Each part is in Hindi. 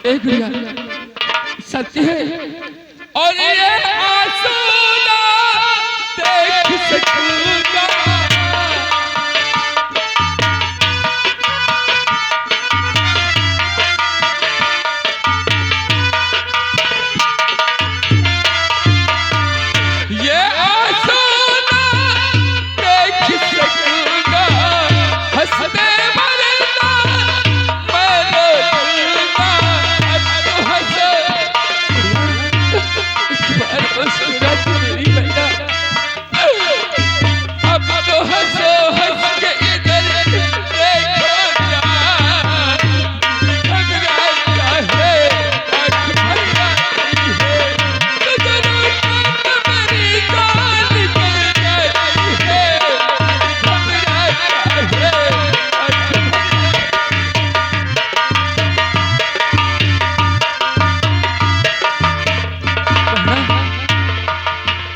एक गुड़िया सत्य है और ये आंसू ना देख सकूंगा। ये आंसू ना देख सकूंगा, हंसते मरना मैं रोऊंगा। अब तो हंसो मुस्कुरा के मेरी बहना, अब तो हंसो हंस के इधर देखो क्या, घबराता है आँख भर जाती है, नजरों से मेरी जान निकल जाती है, घबराता है आँख भर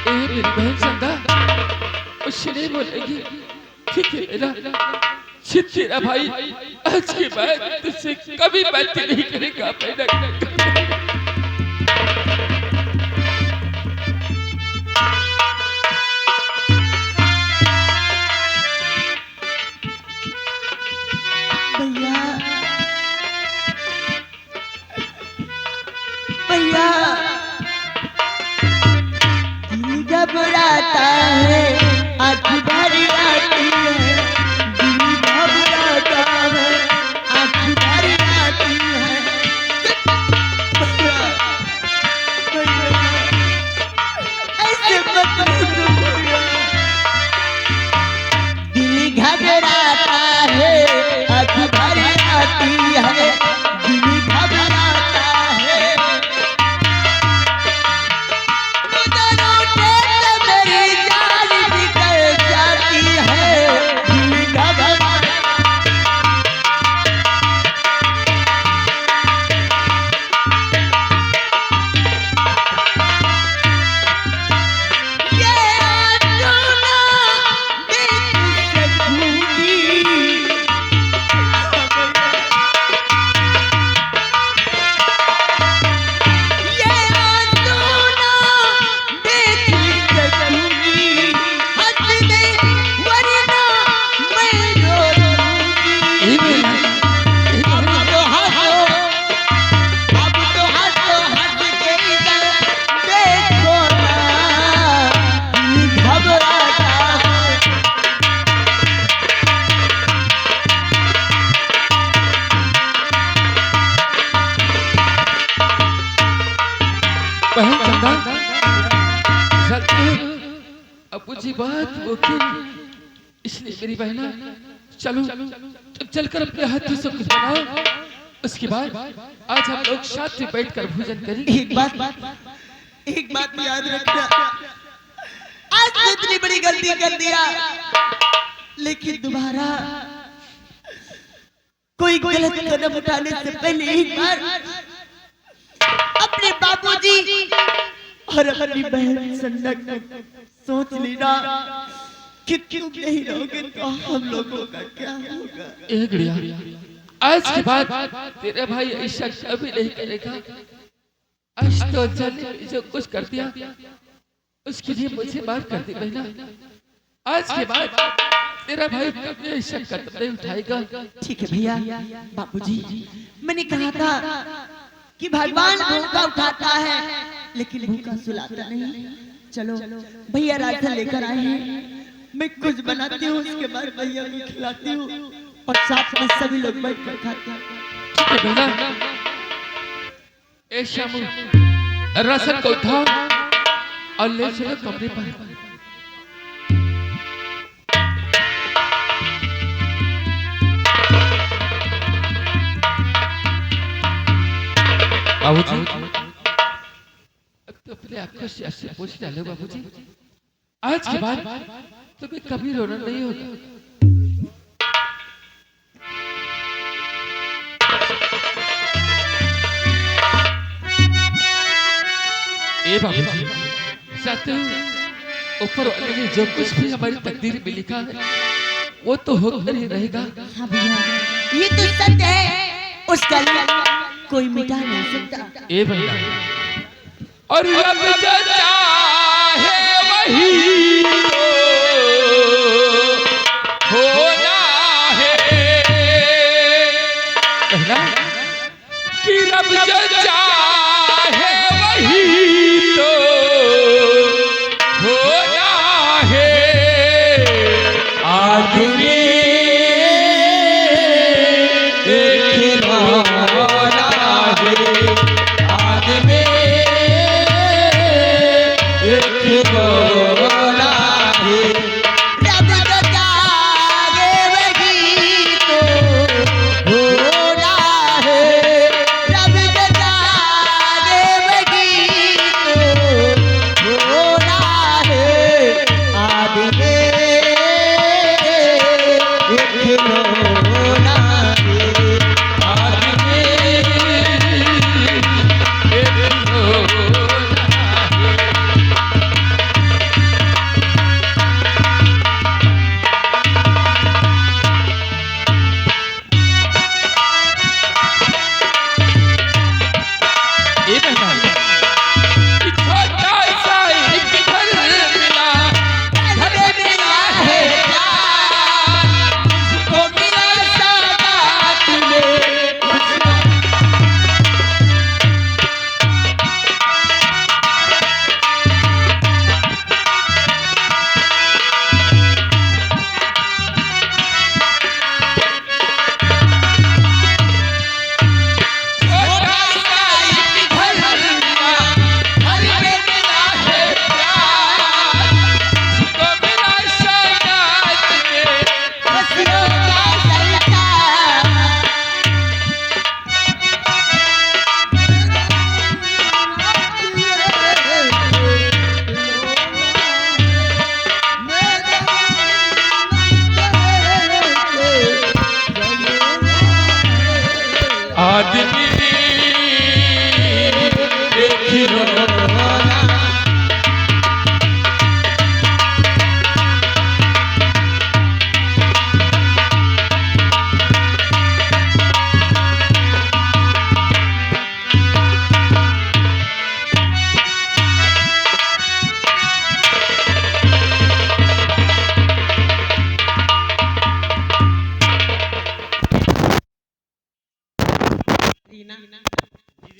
मेरी बहन चंदा उससे नहीं बोलेगी। ठीक है मेरा तेरा भाई आज के बाद तुझसे कभी बात नहीं करेगा। पैदा भैया भैया दिल घबराता है, आँख भर आती है, दिल घबराता है, आँख भर आती है। भैया भैया ऐसे मत करो भैया, दिल घबराता है, आँख भर आती है, दिल घबराता है। नजरों से मेरी जान निकल जाती है, दिल घबराता ये आंसू ना देख सकूंगी। ये आंसू ना देख सकूंगी, हंसने वरना मैं रो लूंगी। अब तो हंसो, अब तो हंसो, हंस के इधर देखो ना, दिल घबराता है। बहन चंदा सत्य है अबू जी बात वो की, इसलिए मेरी बहना चलो तुम चलकर अपने हाथों से कुछ बनाओ, उसके बाद आज हम लोग साथ में बैठकर भोजन करेंगे। एक बात याद रखना, आज तो इतनी बड़ी गलती कर दिया, लेकिन दोबारा कोई गलत कदम उठाने से पहले एक बार अपने बापूजी और अपनी बहन संदा को सोच लेना कि तुम नहीं रहोगे तो हम लोगों का क्या होगा। एक गुड़िया आज के बाद तेरा भाई ऐसा कभी नहीं करेगा। आज तो जाने में जो कुछ कर दिया उसके लिए मुझे माफ कर दी बहना। आज के बाद तेरा भाई कभी ऐसा कदम नहीं उठाएगा। ठीक है भैया। बापूजी मैंने कहा था कि भगवान भूखा उठाता है लेकिन भूखा सुलाता नहीं। चलो भैया रास्ता लेकर आए हैं, मैं कुछ बनाती हूँ, उसके बाद भैया को खिलाती हूँ और साथ में सभी लोग बैठकर खाते हैं। ठीक है बहना, ए शामू रसन को उठाओ और ले चलो कमरे पर। बाबूजी अब तो अपने आप को ऐसे पूछ डालो बाबूजी, आज के बाद तुम्हें कभी रोना नहीं होगा। ए बाबूजी सत्य ऊपर वाले ने जो कुछ भी हमारी तकदीर में लिखा है वो तो होकर ही रहेगा। हाँ भैया ये तो सत्य है, उसका कोई मिटा नहीं सकता। ए भैया और रब जो चाहे वही तो होना है। कहना कि रब जो चाहे वही तो होना है। आदमी एक होना है। आदमी एक होना है। रब जो चाहे वही तो होना है। रब जो चाहे वही तो होना है। आदमी एक होना है। आदमी एक होना है। ये बहना कि छोटा सा एक घर मिला। घर में मिला है प्यार, मुझको मिला सौगात में। छोटा सा एक घर मिला। घर में मिला है प्यार। मुझको मिला सौगात में। हंसियों का सरताज। आदमी एक ही होना।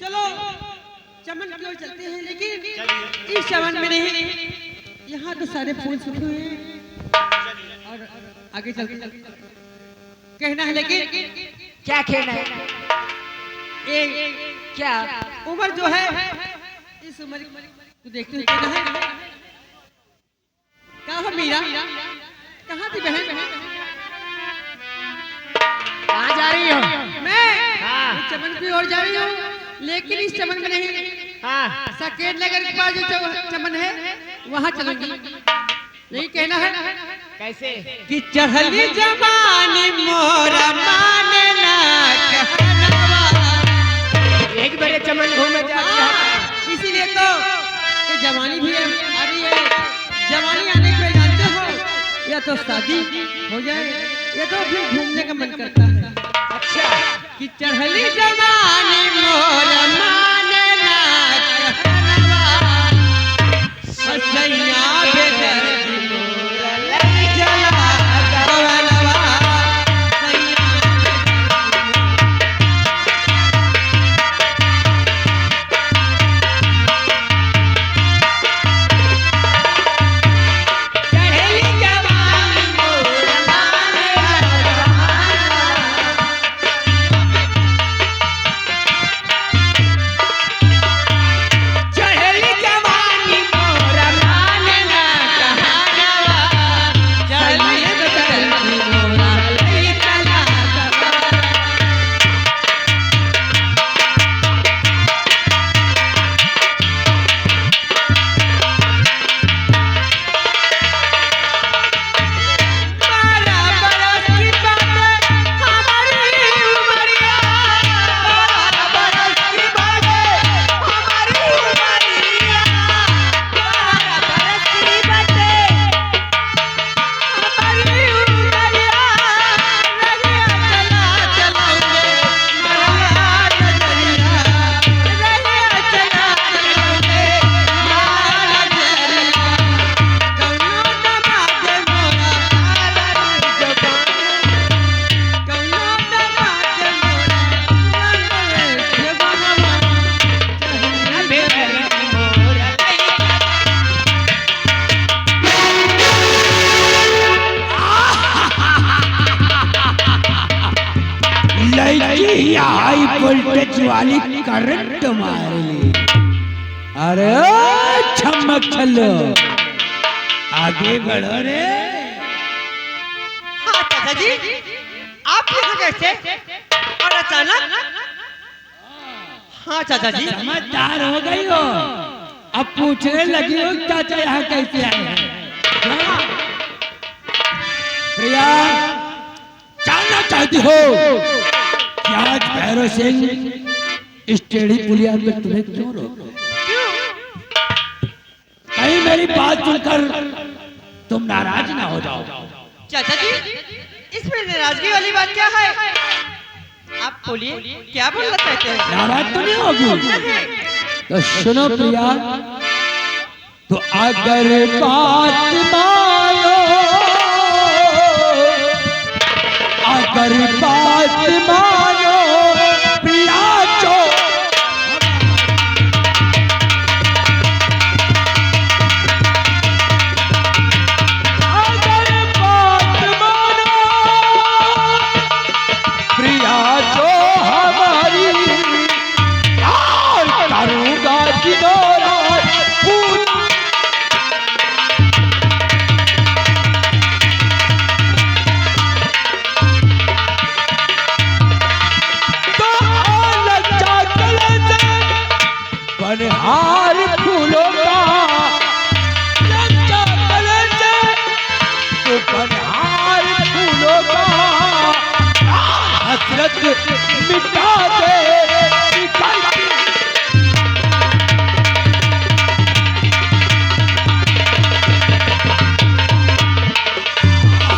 चलो चमन की ओर चलते हैं, लेकिन इस चमन में नहीं, यहाँ तो सारे फूल सूखे हुए हैं और आगे चल के कहना है। लेकिन क्या कहना है? ये क्या उम्र जो है, इस उम्र को देखते हुए कहना है। कहाँ हो मीरा? कहाँ थी बहन? कहाँ जा रही हो? मैं हाँ। इस चमन की ओर जा रही हूँ, लेकिन इस चमन में नहीं, हाँ सकेत नगर के पास जो चमन है वहाँ चलूंगी। यही कहना है कैसे? कि चढ़ली जवानी मोरा माने ना कहनवा। एक बड़े चमन घूमे जा रही है। हाँ, इसीलिए तो ये जवानी भी आ रही है। जवानी आने के बाद जानते हो, या तो शादी हो जाए या तो फिर घूमने का मन करता है। अच्छा कि चढ़ली जवानी मोरा माने ना कहनवा। सैया बेदर मोरा लई जला गवनवा। सैया चढ़ली जवानी मोरा माने ना कहनवा। चढ़ली जवानी मोरा माने ना बढ़िया हाई वोल्टेज वाली करंट मार ली। अरे चमक चलो, आगे बढ़ो रे। हाँ चाचा जी, आप यहाँ कैसे और अचानक? हाँ चाचा जी, समझदार हो गई हो, अब पूछने लगी हो चाचा यहाँ कैसे आए हैं। प्रिया, जानना चाहती हो कि आज भैरव सिंह इस टेढ़ी पुलिया में तुम्हें क्यों रोका? कहीं मेरी बात सुनकर तुम नाराज ना हो जाओ। चाचा जी, इसमें नाराजगी वाली बात क्या है? आप बोलिए, क्या बोलना चाहते हैं? नाराज तो नहीं होगी? तो सुनो प्रिया, तो अगर बात मानो, अगर बात मानो प्रिया जो, अगर बात मानो प्रिया जो हमारी, और करूँगा जिनोरा पूरा। तो लज्जा कलेजे बनहार फूलों का, लज्जा कलेजे तो बनहार फूलों का, हसरत मिटा दे निकलती।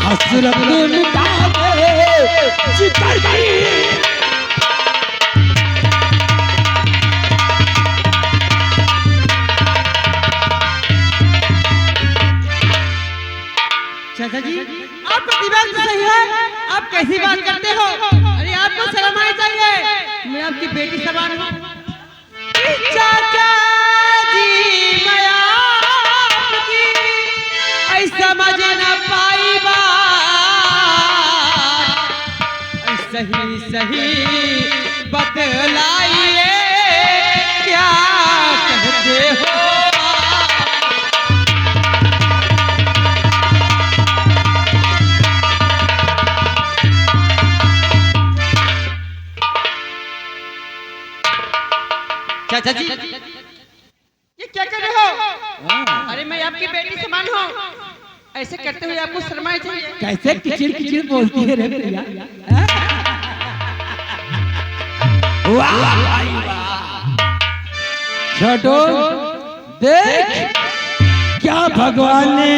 हसरत मिटा दे जिकर गई। चाचा जी, आप प्रतिबाद तो सही है, आप कैसी बात करते हो? अरे आपको शर्म आनी चाहिए, मैं आपकी बेटी समान हूँ। चाचा जी, मैं आपकी ऐसा समझ न पाई बात, सही सही बतलाइए क्या कहते हो? चाचा जी, ये क्या कर रहे हो? अरे मैं आपकी बेटी समान हूँ, ऐसे करते हुए आपको शर्म आनी चाहिए। कैसे किचिर किचिर बोलती है रे प्रिया? वाह भाई वाह! छोटो देख क्या भगवान ने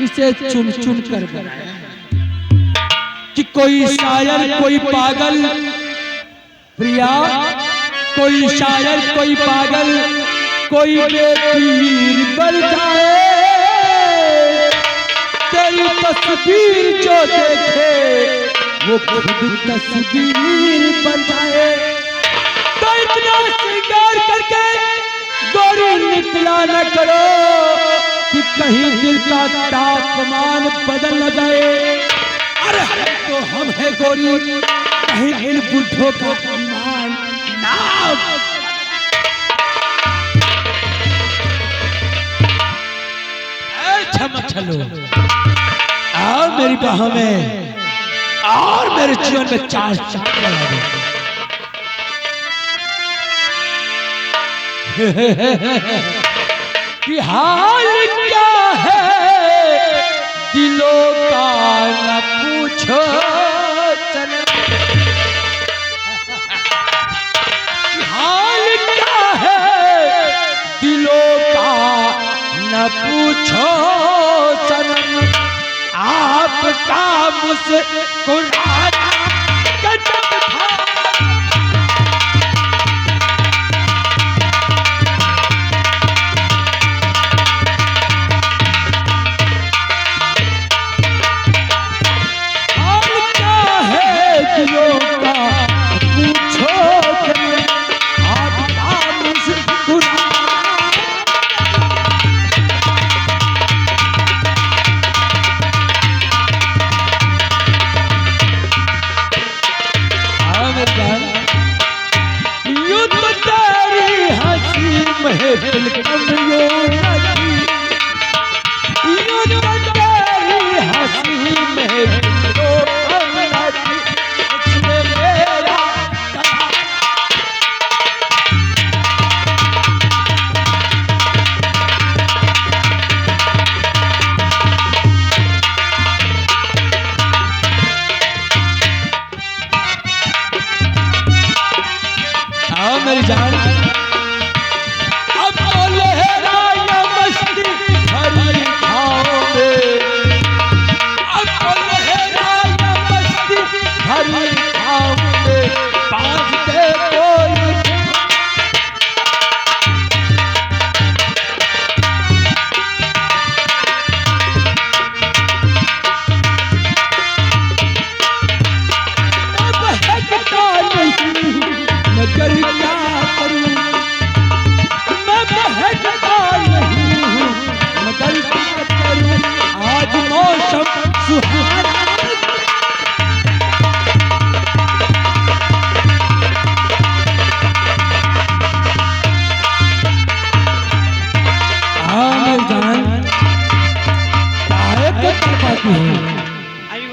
इसे चुन चुन कर बनाया कि कोई शायर कोई पागल, प्रिया कोई शायर कोई पागल कोई बेपीर बन जाए, तेरी तस्वीर जो देखे वो खुद तस्वीर बन जाए। तो इतना श्रृंगार करके गोरी निकला न करो कि कहीं दिल का तापमान बदल न जाए। अरे तो हम है गोरी, कहीं इन बुढ़ों का ईमान ना। चलो आओ मेरी बाहों में और मेरे जीवन में चार चांद लगा दो। कि हाल क्या है दिलों का न पूछो चलो, कि हाल क्या है दिलों का न पूछो सनम, आपका मुस्कुराना गजब था। हाल क्या है दिलों का पूछो सनम, आपका मुस्कुराना।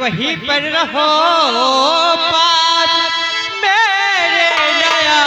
वहीं पर रहो पास मेरे नया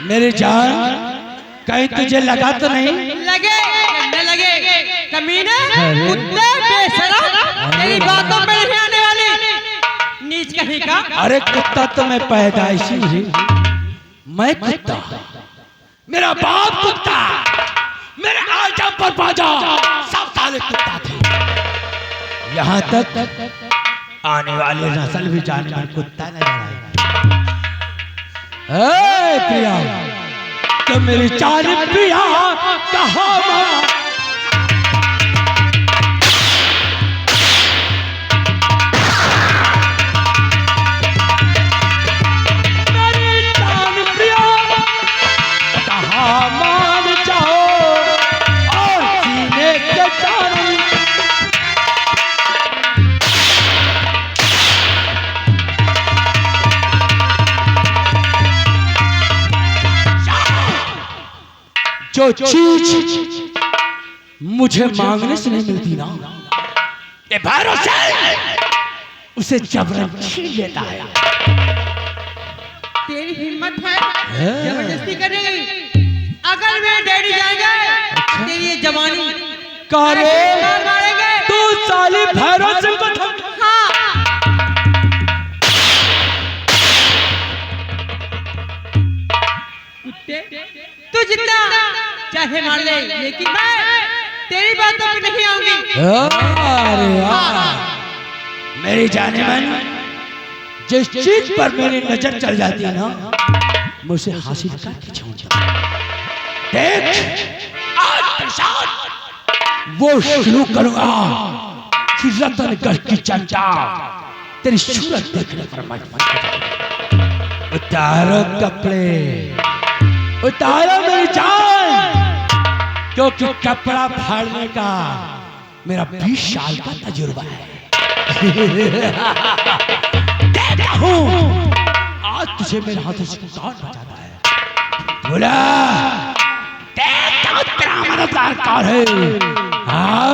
मेरी जान कहीं तुझे लगा तो नहीं? लगे न लगे कमीने कुत्ते बेशरम तेरी बातों में नहीं आने वाली नीच कहीं का। अरे कुत्ता तो मैं पैदाइशी हूँ, मैं कुत्ता, मेरा बाप कुत्ता, मेरे आजा पर बाजा सब साले कुत्ता थे। यहाँ तक आने वाली नस्ल भी जाने में कुत्ता नजर आएगा। प्रिया तो मेरी जान प्रिया कहाँ मेरी जान प्रिया कहाँ मान जाओ और सीने से जान जो चीज मुझे मांगने से नहीं मिलती ना, ये भैरव से उसे जबरन छीन लेता है। तेरी हिम्मत है जबरदस्ती करेगी? अगर मेरे डैडी जाएंगे तेरी ये जवानी कारे मारेंगे। तू साली भैरव सिंह को तू जितना चाहे मार ले, लेकिन मैं तेरी बातों पे नहीं आऊंगी। अरे यार मेरी जाने मन जिस चीज पर मेरी नजर चल जाती है ना, मुझे हासिल करके छोड़ता। देख आज के साथ वो शुरू करूंगा कि रतनगढ़ की जनता तेरी सूरत देखने पर मजबूर। उतारो कपड़े, उतारो मेरी जान, क्योंकि कपड़ा फाड़ने का मेरा 20 साल का तजुर्बा है। देखता हूँ आज तुझे मेरे हाथों से कौन बचाता है। बोला देखता हूँ तेरा मददगार कौन है। हाँ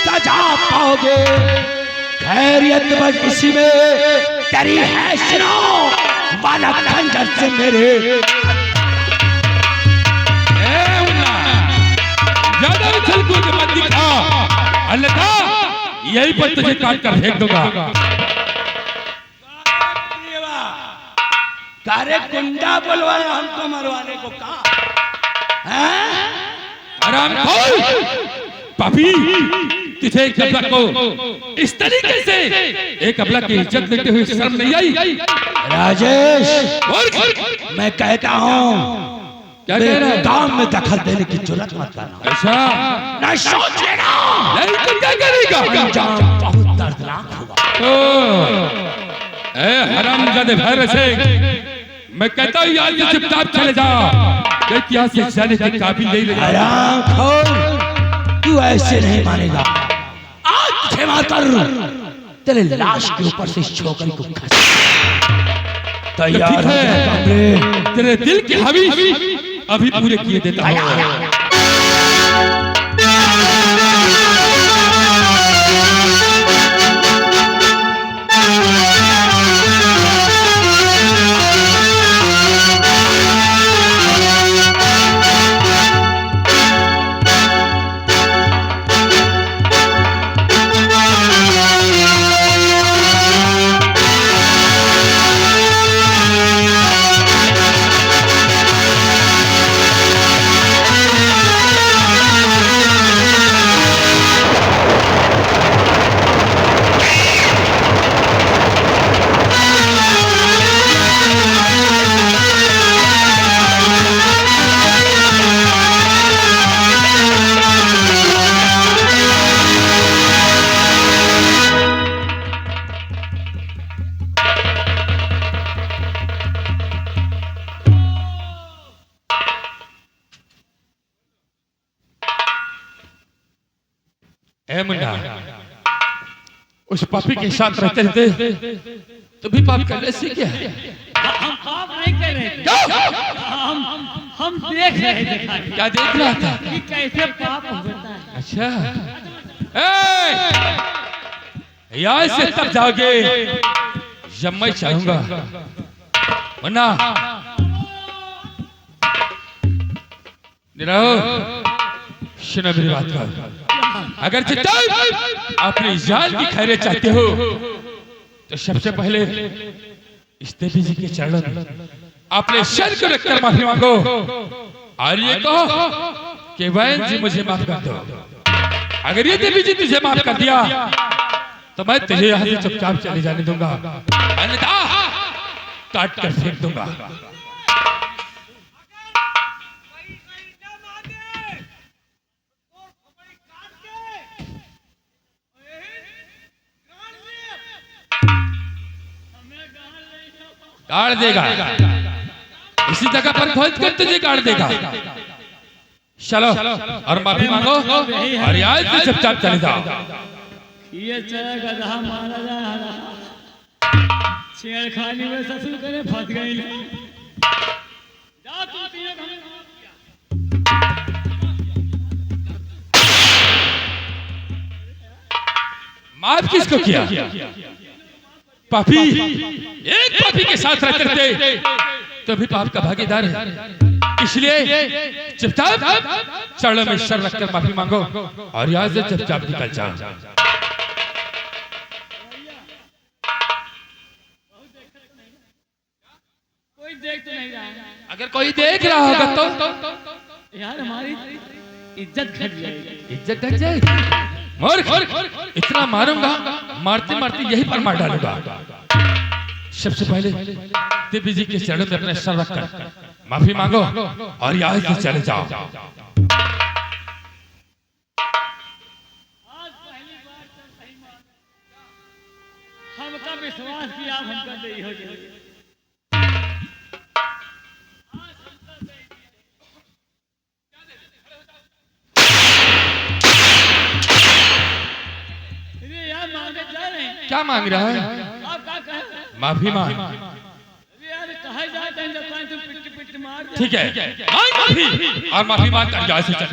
सजा पाओगे। खैरियत बस इसी में तेरी है सुनो वाला खंजर से मेरे। ज्यादा उछल कूद मत दिखा, अन्यथा यही पर तुझे काट कर फेंक दूंगा। कारे गुंडा बोलवाया हमको मरवाने को कहा। आराम पापी, तुझे एक अबला को इस तरीके से एक अबला की इज्जत देते हुए शर्म नहीं आई? राजेश मैं कहता हूँ क्या कह रहा है? काम में दखल देने की जरूरत मत करना। ऐसा नहीं सोच लेना, नहीं तो क्या करेगा? अंजाम बहुत दर्दनाक होगा। हरामजादे भैरव सिंह, मैं कहता हूँ यार चुपचाप चले जा। इतिहास से जाने के काबिल नहीं रहा। हराम खोर, तू ऐसे नहीं मानेगा। आज तुझे मारकर तेरे लाश के ऊपर से छोकरी को खस तैयार है। तेरे दिल के हवीज अभी पूरे किए देता हूँ। ए मुन्ना, उस पापी के साथ रहते रहते तो भी पाप करने से क्या है? हम पाप नहीं कर रहे थे। हम देख रहे थे खाली। क्या देख रहा था? कि कैसे पाप होता है। अच्छा, यहाँ से तब जाओगे जब मैं चाहूंगा। मुन्ना, निराहो, सुनो मेरी बात का। अगर अपनी जान की खैर चाहते हो तो सबसे पहले इस देवी जी के चरणों में अपने सर को रखकर माफी मांगो और ये कहो कि बहन जी मुझे माफ कर दो। अगर ये देवी जी तुझे माफ कर दिया तो मैं तुझे यहाँ से चुपचाप चले जाने दूंगा, अन्यथा काट कर फेंक दूंगा। गाड़ देगा, इसी जगह पर खोज कर तुझे गाड़ देगा। चलो और माफी मांगो और यहाँ से चुपचाप चले जाओ। ये चला गधा मारा जा रहा, छेड़खानी में ससुर करे फंस गई। जा तू तीनों घर में। माफ किसको किया? पापी, एक पापी के साथ रहते थे तो भी पाप का भागीदार है। इसलिए चुपचाप चरणों में सर रखकर माफी मांगो और यहाँ से चुपचाप निकल जाओ। कोई देख तो नहीं रहा है। अगर कोई देख रहा होगा तो यार हमारी इज्जत घट जाएगी। इज्जत ढक जाएगी। मूर्ख, इतना मारूंगा, मारते मारते यही पर मार डालूंगा। सबसे पहले देवी जी के चरणों में अपने सर रखकर माफी मांगो और यहाँ से चले जाओ। आज पहली बार तो सही मान, हमका विश्वास किया आप हमका नहीं हो जाए। क्या मांग रहा है? आप क्या कहे? माफी मांग। यार कहा जाता है जब तू पिट पिट मार दे। ठीक है, मांग माफी और माफी मांग कर यहाँ से चल।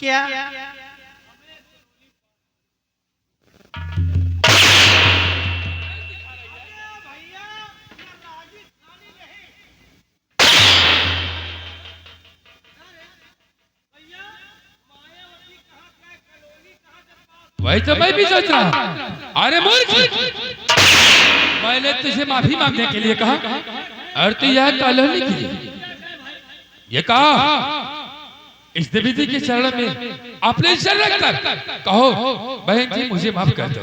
क्या? वही तो मैं भी सोच रहा। अरे मूर्ख, मैंने तुझे माफी मांगने के लिए कहा और तू यह कॉलोनी के लिए ये कहा। इस देवी जी के चरणों में अपने सर रखकर कहो, बहन जी मुझे माफ कर दो।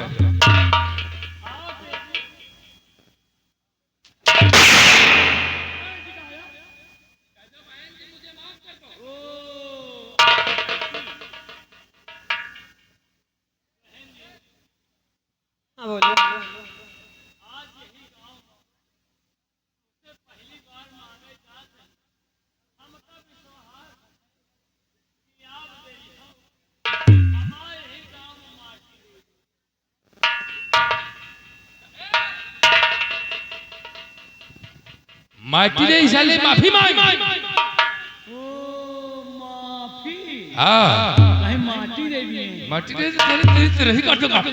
माटी ने इसाले माफी मांग। ओ माफी। हाँ कहीं माटी दे दिए। माटी ने तेरी तरह ही काट दूंगा।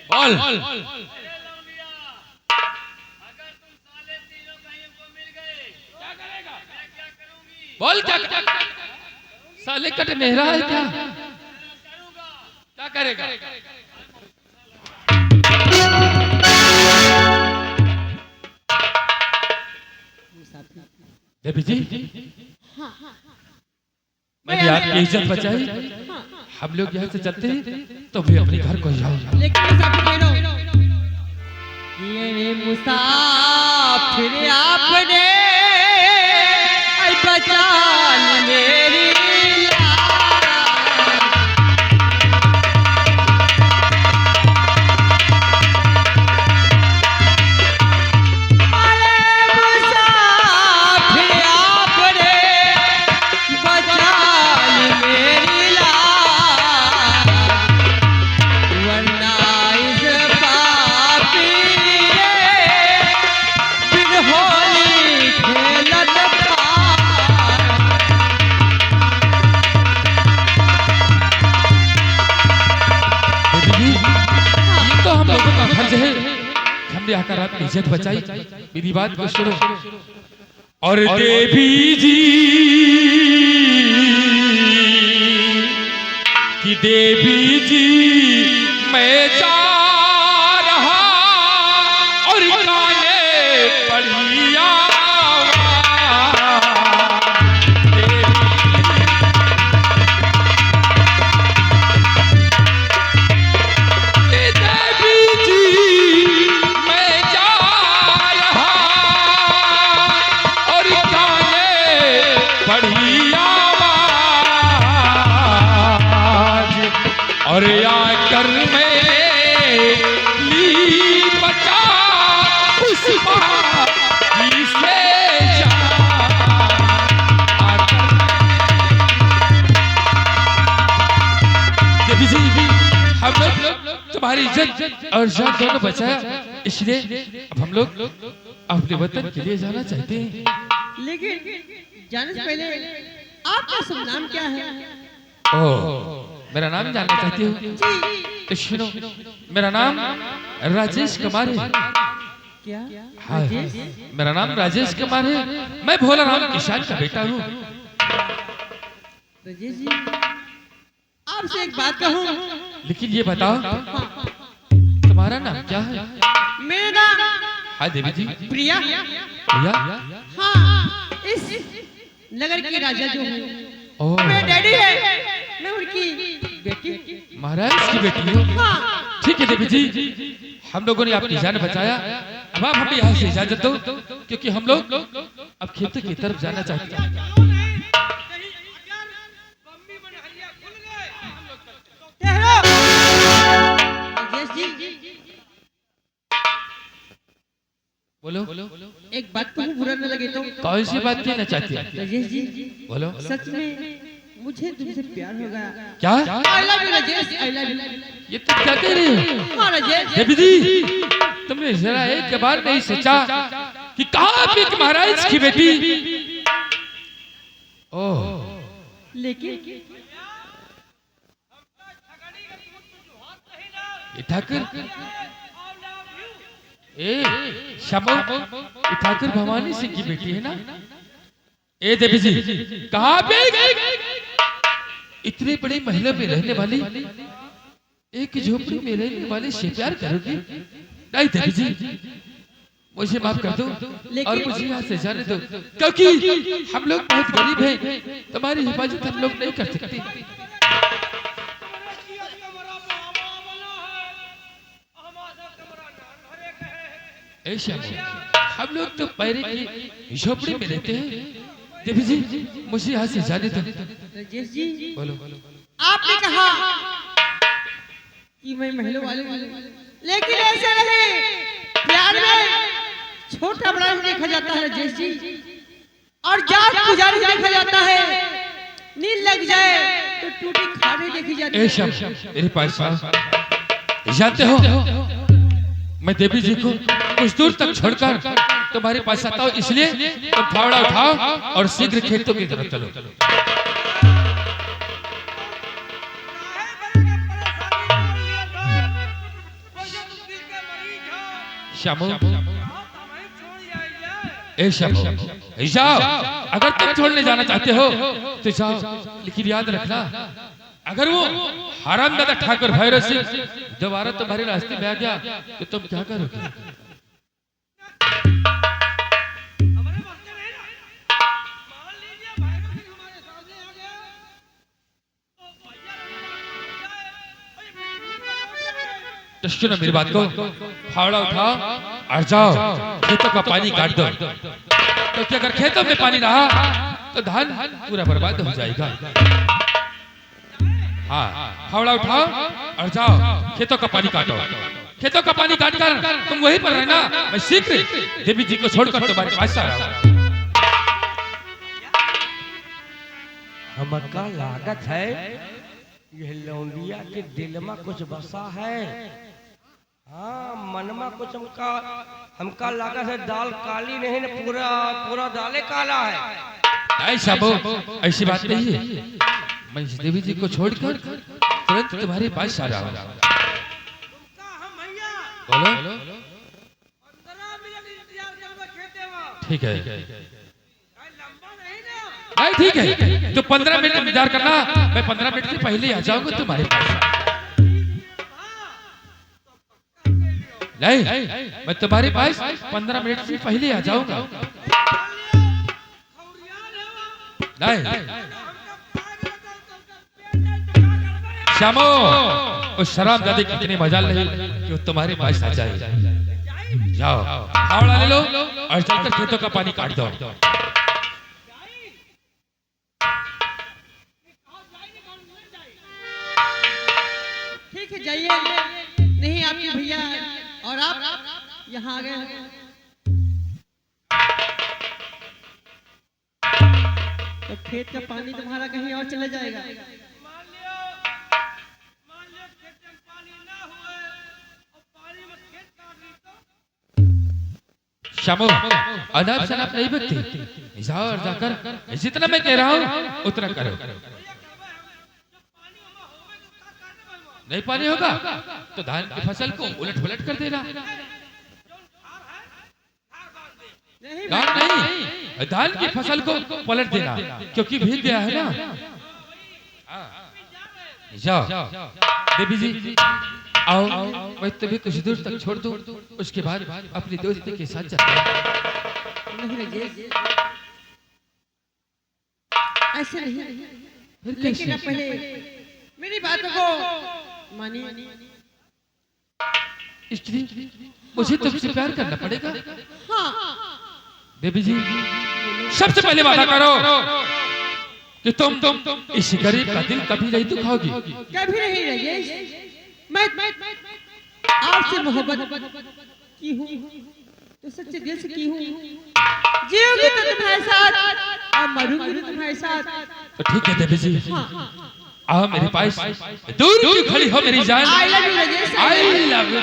बोल अगर तुम साले तीनों कहीं को मिल गए क्या करेगा? मैं क्या करूंगी? बोल क्या साले कट मेहरा है क्या? करूंगा। क्या करेगा? देवी जी मैंने आपकी इज्जत बचाई। हम लोग यहाँ से चलते हैं तो भी अपने घर को जाओ। लेकिन मुसाफिर कह रहा हूं, ये मुसाफिर आपने ऐ बचान मेरी हमने आकर आपकी इज्जत बचाई। मेरी बात को सुनो। और देवी जी कि देवी जी मैं जा रहा और गाने पढ़िया और आकर मैं ली बचा उस माही से देवी जी हम लोग तुम्हारी इज्जत और जान दोनों बचाया, इसलिए अब हम लोग अपने वतन के लिए जाना चाहते हैं। लेकिन जाने से पहले आपका शुभ नाम क्या है? ओह मेरा नाम जानना चाहती हो तो सुनो। मेरा नाम राजेश कुमार है। क्या? हाँ मेरा नाम राजेश कुमार है। मैं भोला राम किसान का बेटा हूँ। राजेश जी आपसे एक बात कहूँ, लेकिन ये बताओ तुम्हारा नाम क्या है? मेरा हाँ देवी जी प्रिया। प्रिया? हाँ इस नगर के राजा जो है ओह मेरे डैडी है, मैं उनकी बेटी। महाराज की बेटी हो? हाँ। ठीक है देवी जी हम लोगों ने आपकी जान बचाया। अब आप हमें यहाँ से इजाजत दो क्योंकि हम लोग अब खेतों की तरफ जाना चाहते हैं। बोलो एक बात कहूँ बुरा न लगे तो? कौन सी बात कहना चाहती है? राजेश जी बोलो। सच में मुझे तुमसे प्यार हो गया। क्या? I love you Rajesh, I love you. ये तुम क्या कह रहे हो? हाँ राजेश। देवी जी तुमने जरा एक बार नहीं सोचा कि कहाँ पे एक महाराज की बेटी? ओह लेकिन ये ठाकुर श्यामो ठाकुर भवानी सिंह की बेटी है ना? ए देवी जी कहाँ पे इतने बड़े महल में रहने वाली एक झोपड़ी में रहने वाले से प्यार करोगी? नहीं देवी जी मुझे माफ कर दो और मुझे यहाँ से जाने दो क्योंकि हम लोग बहुत गरीब हैं। तुम्हारी हिफाजत हम लोग नहीं कर सकते। हम लोग तो पैरे की झोपड़ी में रहते हैं। देवी जी मुझे यहाँ से जाने दो। राजेश जी बोलो। आपने कहा कि मैं महलों वाले लेकिन ऐसा नहीं, प्यार में छोटा बड़ा नहीं देखा जाता है राजेश जी, और जात पुजारी देखा जाता है। नींद लग जाए तो टूटी खाने देखी जाती है। मेरे पास जानते हो मैं देवी जी को कुछ दूर तक छोड़कर तुम्हारे पास आता हूँ, इसलिए तुम फावड़ा उठाओ और शीघ्र खेतों की तरफ चलो। श्यामो ए श्यामो जाओ, अगर तुम छोड़ने जाना चाहते हो तो जाओ, लेकिन याद रखना अगर वो हरामजादा ठाकुर भैरव सिंह दोबारा तुम्हारे रास्ते में आ गया तो तुम क्या करोगे? तो सुनो मेरी बात को, फावड़ा उठाओ और जाओ खेतों का पानी काट दो, क्योंकि अगर खेतों में पानी रहा तो धान पूरा बर्बाद हो जाएगा। हाँ, फावड़ा उठाओ और जाओ खेतों का पानी काटो। खेतों का पानी काटकर तुम वहीं पर रहना, मैं शीघ्र देवी जी को छोड़कर तुम्हारे पास आ रहा हूँ। हमका लागत है यह लौंडिया के दिल में कुछ बसा है। हाँ, मनमा कुछ हमका लागत है दाल काली नहीं न पूरा पूरा दाले काला है। नहीं शाबो, ऐसी बात नहीं है। मैं इस देवी जी को छोड़कर तुरंत तुम्हारे पास आ रहा हूँ। बोलो। ठीक है, नहीं ठीक है, तो 15 मिनट इंतजार करना, मैं 15 मिनट से पहले आ जाऊंगा तुम्हारे पास। नहीं, मैं तुम्हारे पास 15 मिनट से पहले आ जाऊंगा। नहीं श्यामो, उस शराबजादे की इतनी मजाल नहीं कि वो तुम्हारे पास आ जाए। जाओ फावड़ा ले लो और चलकर खेतों का पानी काट दो। ठीक है जाइए, नहीं आपके भैया और आप यहाँ आ गए तो खेत का पानी तुम्हारा कहीं और चला जाएगा। श्यामो, अनाप शनाप नहीं बकती, जाओ और जाकर जितना मैं कह रहा हूँ उतना करो। नहीं पानी होगा तो धान की फसल को उलट पुलट कर देना। धान की फसल को पलट देना, क्योंकि भीग गया है ना। जाओ देवी जी आओ, मैं तुम्हें कुछ दूर तक छोड़ दूं, उसके बाद अपनी दोस्ती के साथ चलते हैं। ऐसे नहीं, लेकिन अब पहले मेरी बातों को मानिए। इसलिए मुझे तुमसे प्यार करना पड़ेगा। हाँ बेबी जी, सबसे पहले वादा करो कि तुम इस गरीब का दिल कभी नहीं दुखाओगी। कभी नहीं राजेश, मैं आपसे मोहब्बत की हूँ तो सच्चे दिल से की हूँ। जीऊंगी तो तुम्हारे साथ और मरूंगी तो तुम्हारे साथ। तो ठीक है देवी जी, आओ मेरे पास, दूर क्यों खड़ी हो मेरी जान। I love you Rajesh. I love you।